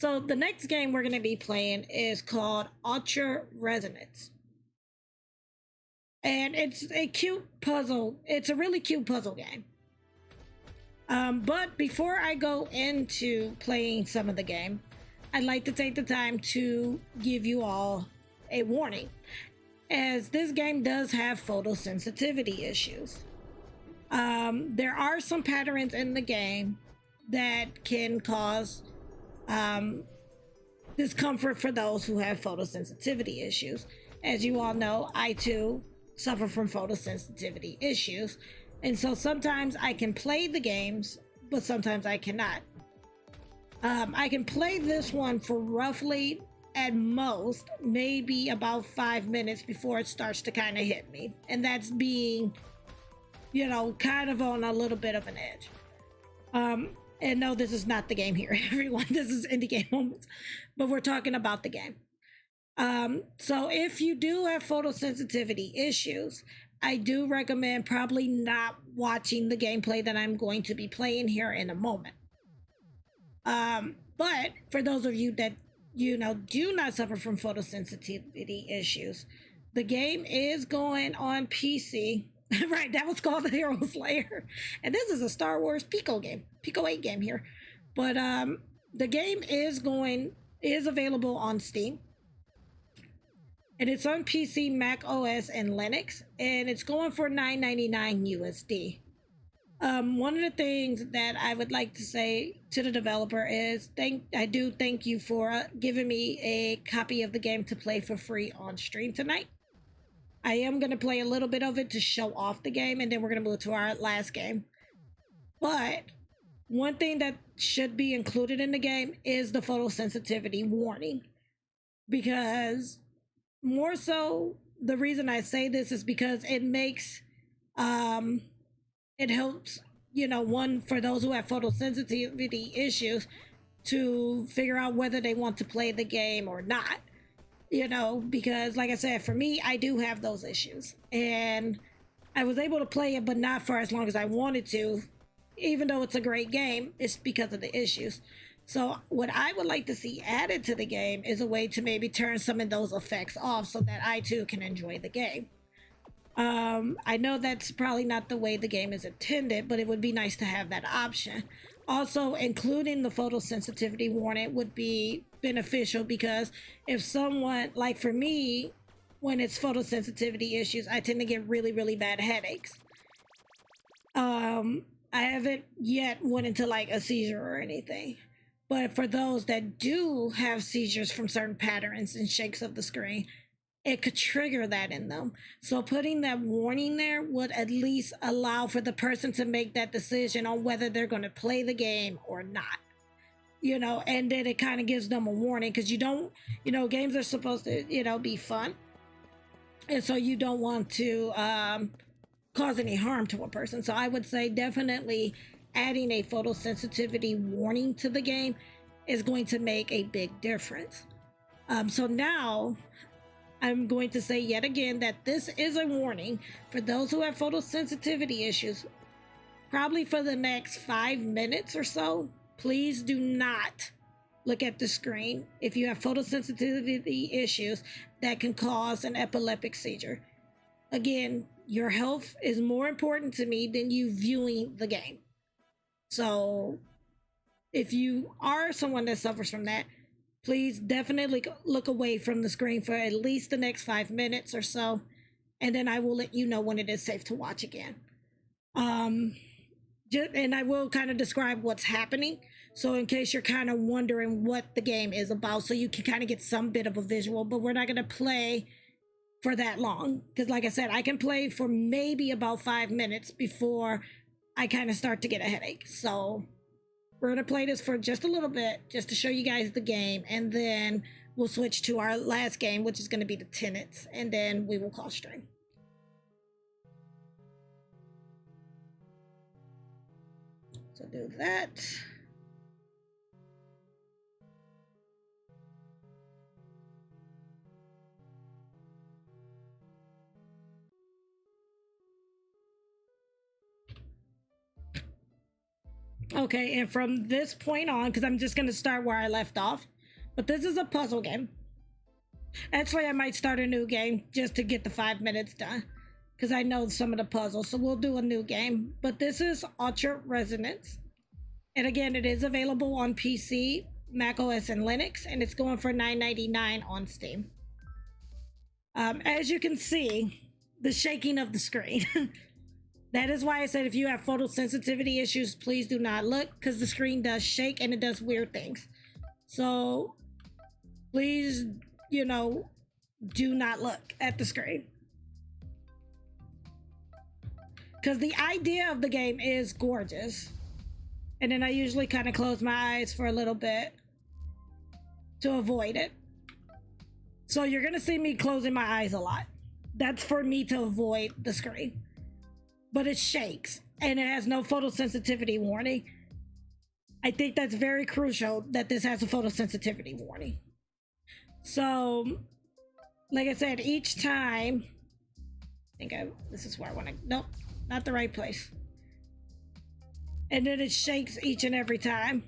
So the next game we're going to be playing is called Ultra Resonance. And it's a cute puzzle. It's a really cute puzzle game. But before I go into playing some of the game, I'd like to take the time to give you all a warning, as this game does have photosensitivity issues. There are some patterns in the game that can cause discomfort for those who have photosensitivity issues. As you all know, I too suffer from photosensitivity issues, and so sometimes I can play the games, but sometimes I cannot. I can play this one for roughly, at most, maybe about 5 minutes before it starts to kind of hit me, and that's being, you know, kind of on a little bit of an edge. And no, this is not the game here, everyone. This is Indie Game Moments, but we're talking about the game. So if you do have photosensitivity issues, I do recommend probably not watching the gameplay that I'm going to be playing here in a moment. But for those of you that, you know, do not suffer from photosensitivity issues, the game is going on PC. Right, that was called the Hero Slayer. And this is a Star Wars Pico 8 game here. But the game is available on Steam. And it's on PC, Mac OS, and Linux. And it's going for $9.99 USD. One of the things that I would like to say to the developer is I do thank you for giving me a copy of the game to play for free on stream tonight. I am going to play a little bit of it to show off the game, and then we're going to move to our last game. But one thing that should be included in the game is the photosensitivity warning. Because more so, the reason I say this is because it makes, it helps, you know, one, for those who have photosensitivity issues to figure out whether they want to play the game or not. You know, because like I said, for me, I do have those issues, and I was able to play it, but not for as long as I wanted to. Even though it's a great game, it's because of the issues. So what I would like to see added to the game is a way to maybe turn some of those effects off so that I too can enjoy the game. I know that's probably not the way the game is intended, but it would be nice to have that option. Also, including the photosensitivity warning would be beneficial, because if someone, like for me, when it's photosensitivity issues, I tend to get really, really bad headaches. I haven't yet went into like a seizure or anything, but for those that do have seizures from certain patterns and shakes of the screen, it could trigger that in them. So putting that warning there would at least allow for the person to make that decision on whether they're going to play the game or not. You know, and then it kind of gives them a warning, because you don't, you know, games are supposed to, you know, be fun. And so you don't want to cause any harm to a person. So I would say definitely adding a photosensitivity warning to the game is going to make a big difference. So now I'm going to say yet again that this is a warning for those who have photosensitivity issues. Probably for the next 5 minutes or so, please do not look at the screen if you have photosensitivity issues that can cause an epileptic seizure. Again, your health is more important to me than you viewing the game. So if you are someone that suffers from that, please definitely look away from the screen for at least the next 5 minutes or so, and then I will let you know when it is safe to watch again. And I will kind of describe what's happening, so in case you're kind of wondering what the game is about, so you can kind of get some bit of a visual, but we're not going to play for that long, because like I said, I can play for maybe about 5 minutes before I kind of start to get a headache. So we're going to play this for just a little bit, just to show you guys the game, and then we'll switch to our last game, which is going to be the Tenants, and then we will call stream. So do that. Okay, and from this point on, because I'm just going to start where I left off, But this is a puzzle game. Actually, I might start a new game just to get the 5 minutes done, because I know some of the puzzles. So we'll do a new game. But this is Ultra Resonance. And again, it is available on PC, Mac OS, and Linux. And it's going for $9.99 on Steam. As you can see, the shaking of the screen. That is why I said if you have photosensitivity issues, please do not look, because the screen does shake and it does weird things. So please, you know, do not look at the screen. Because the idea of the game is gorgeous. And then I usually kind of close my eyes for a little bit to avoid it. So you're going to see me closing my eyes a lot. That's for me to avoid the screen. But it shakes and it has no photosensitivity warning. I think that's very crucial that this has a photosensitivity warning. So, like I said, each time, this is where I want to, nope, not the right place. And then it shakes each and every time.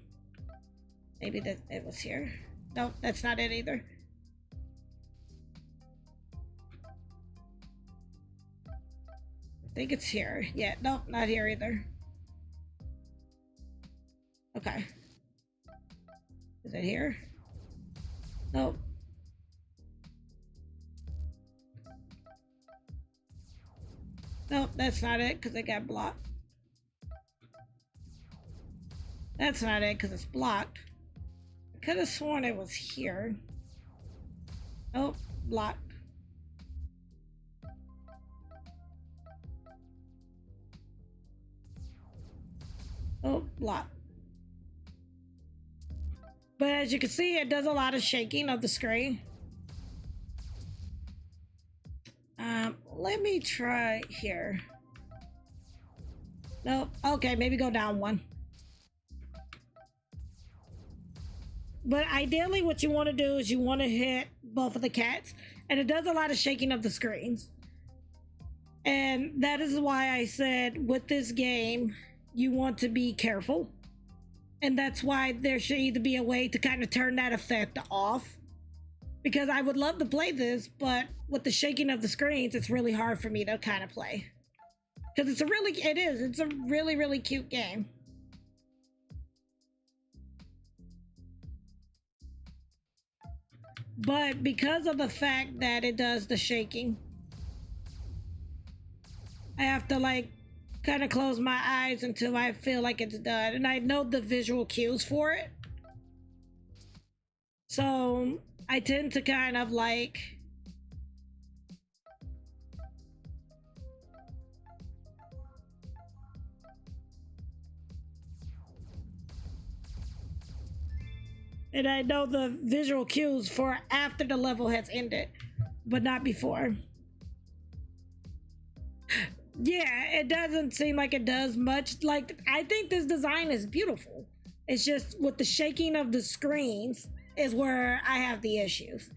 Maybe that it was here. Nope, that's not it either. I think it's here. Yeah, nope, not here either. Okay. Is it here? Nope. Nope, that's not it because it got blocked. That's not it because it's blocked. I could have sworn it was here. Nope, blocked. Oh, block. But as you can see, it does a lot of shaking of the screen. Let me try here. Nope. Okay, maybe go down one. But ideally what you want to do is you want to hit both of the cats, and it does a lot of shaking of the screens. And that is why I said with this game, you want to be careful. And that's why there should either be a way to kind of turn that effect off. Because I would love to play this, but with the shaking of the screens, it's really hard for me to kind of play. Because it's a really, really cute game. But because of the fact that it does the shaking, I have to like kind of close my eyes until I feel like it's done. And I know the visual cues for it. So I tend to kind of like and I know the visual cues for after the level has ended, but not before. Yeah, it doesn't seem like it does much. Like, I think this design is beautiful. It's just with the shaking of the screens is where I have the issues.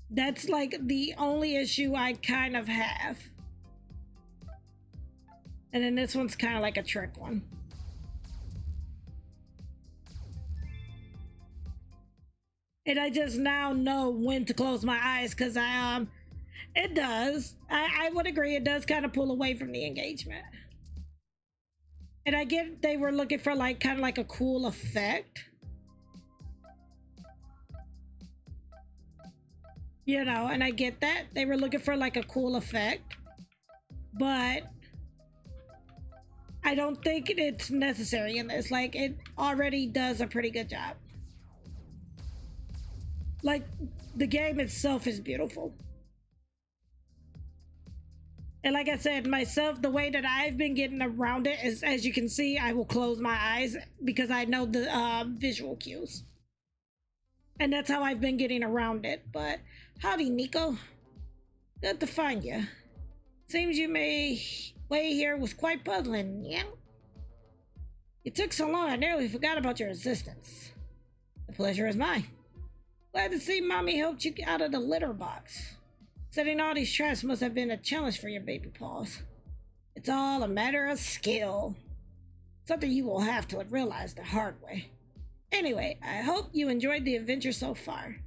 That's like the only issue I kind of have. And then this one's kind of like a trick one. And I just now know when to close my eyes because it does. I would agree, it does kind of pull away from the engagement. And I get they were looking for like kind of like a cool effect. You know, and I get that. They were looking for like a cool effect. But I don't think it's necessary in this. Like, it already does a pretty good job. Like, the game itself is beautiful. And like I said, myself, the way that I've been getting around it is, as you can see, I will close my eyes because I know the visual cues. And that's how I've been getting around it. But howdy, Nico. Good to find you. Seems you may way here was quite puzzling, yeah? It took so long, I nearly forgot about your existence. The pleasure is mine. Glad to see Mommy helped you out of the litter box. Setting all these traps must have been a challenge for your baby paws. It's all a matter of skill. Something you will have to realize the hard way. Anyway, I hope you enjoyed the adventure so far.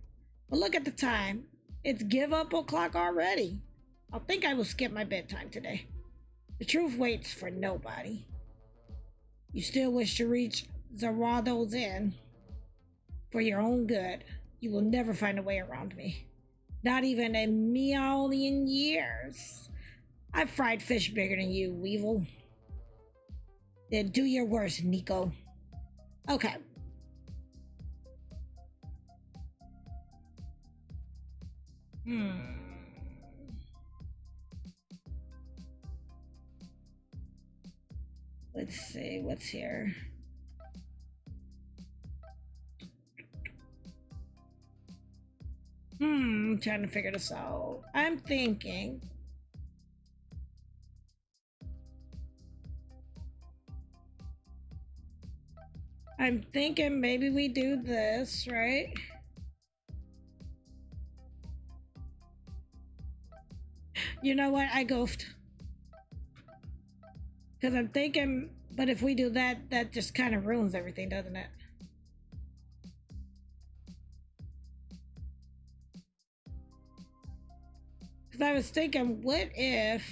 But look at the time. It's give up o'clock already. I think I will skip my bedtime today. The truth waits for nobody. You still wish to reach Zarado's Inn for your own good. You will never find a way around me. Not even a million years. I've fried fish bigger than you, Weevil. Then do your worst, Nico. Okay. Let's see what's here. I'm trying to figure this out. I'm thinking maybe we do this, right? You know what? I goofed. Because I'm thinking, but if we do that, that just kind of ruins everything, doesn't it? Because I was thinking, what if...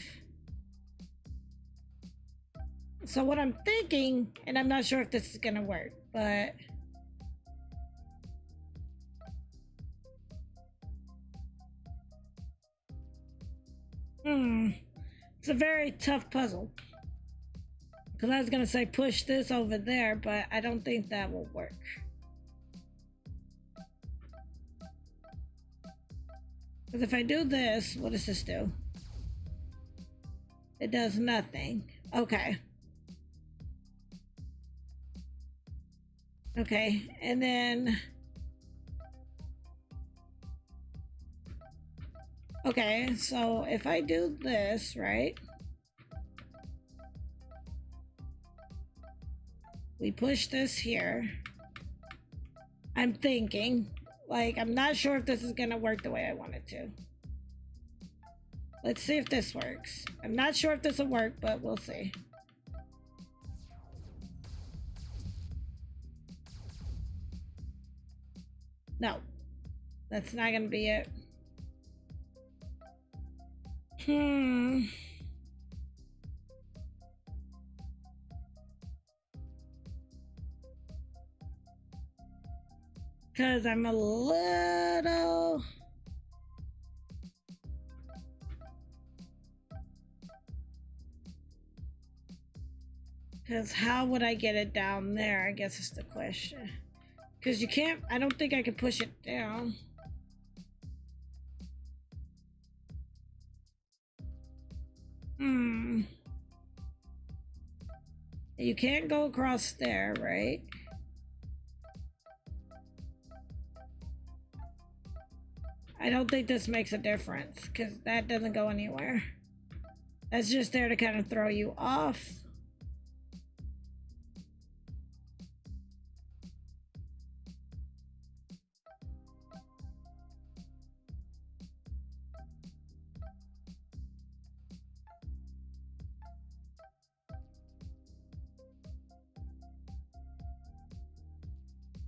So what I'm thinking, and I'm not sure if this is going to work, but... It's a very tough puzzle. Because I was going to say push this over there, but I don't think that will work. Because if I do this, what does this do? It does nothing. Okay. Okay, and then... Okay, so if I do this, right? We push this here. I'm thinking, like, I'm not sure if this is gonna work the way I want it to. Let's see if this works. I'm not sure if this will work, but we'll see. No, that's not gonna be it. Because I'm a little... Because how would I get it down there, I guess is the question. Because you can't... I don't think I can push it down. You can't go across there, right? I don't think this makes a difference because that doesn't go anywhere. That's just there to kind of throw you off.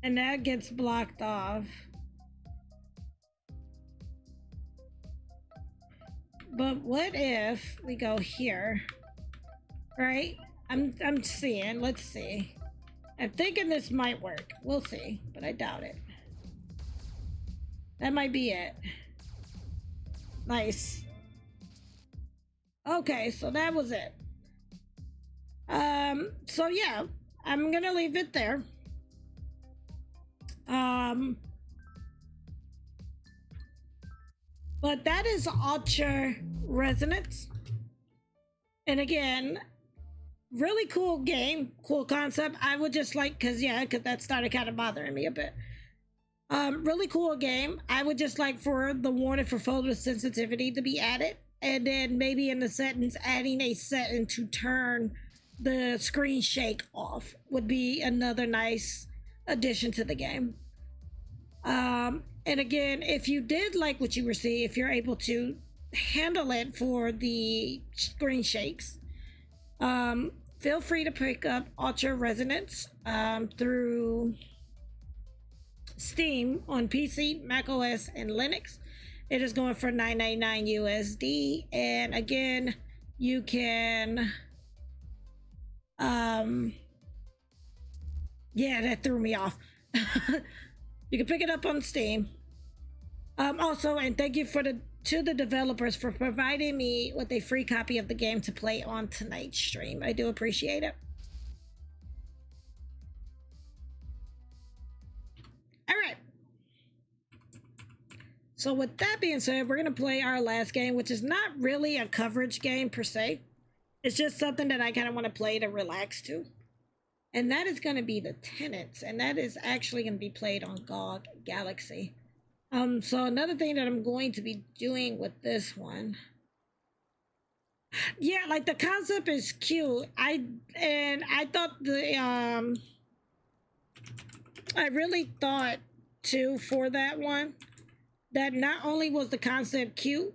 And that gets blocked off. But what if we go here, right? I'm seeing, let's see. I'm thinking this might work. We'll see, but I doubt it. That might be it. Nice. Okay, so that was it. So yeah, I'm gonna leave it there. But that is Ultra Resonance. And again, really cool game, cool concept. I would just like, cause that started kind of bothering me a bit. Really cool game. I would just like for the warning for photosensitivity to be added. And then maybe in the settings, adding a setting to turn the screen shake off would be another nice addition to the game. And again, if you did like what you were seeing, if you're able to handle it for the screen shakes, feel free to pick up Ultra Resonance through Steam on PC, Mac OS, and Linux. It is going for $9.99 USD, and again, you can yeah, that threw me off. You can pick it up on Steam. Also, and thank you to the developers for providing me with a free copy of the game to play on tonight's stream. I do appreciate it. All right. So with that being said, we're going to play our last game, which is not really a coverage game per se. It's just something that I kind of want to play to relax to. And that is going to be The Tenants. And that is actually going to be played on GOG Galaxy. So another thing that I'm going to be doing with this one. Yeah, like the concept is cute. I thought I really thought too for that one that not only was the concept cute,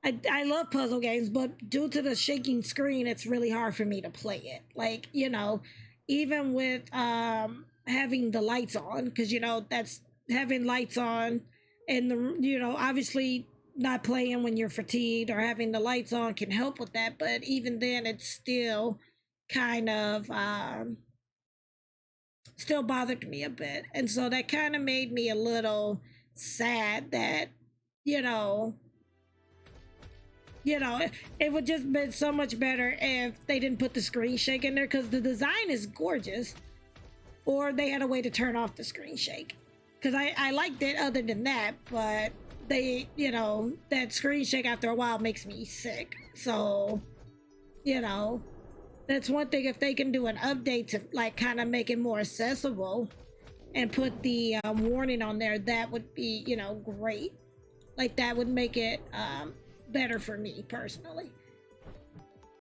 I love puzzle games, but due to the shaking screen, it's really hard for me to play it. Like, you know, even with having the lights on, because, you know, that's having lights on and, you know, obviously not playing when you're fatigued or having the lights on can help with that. But even then, it's still kind of still bothered me a bit. And so that kind of made me a little sad that, you know, it would just been so much better if they didn't put the screen shake in there, because the design is gorgeous, or they had a way to turn off the screen shake, because I liked it other than that, but they, you know, that screen shake after a while makes me sick. So, you know, that's one thing. If they can do an update to like kind of make it more accessible and put the warning on there, that would be, you know, great. Like that would make it better for me personally.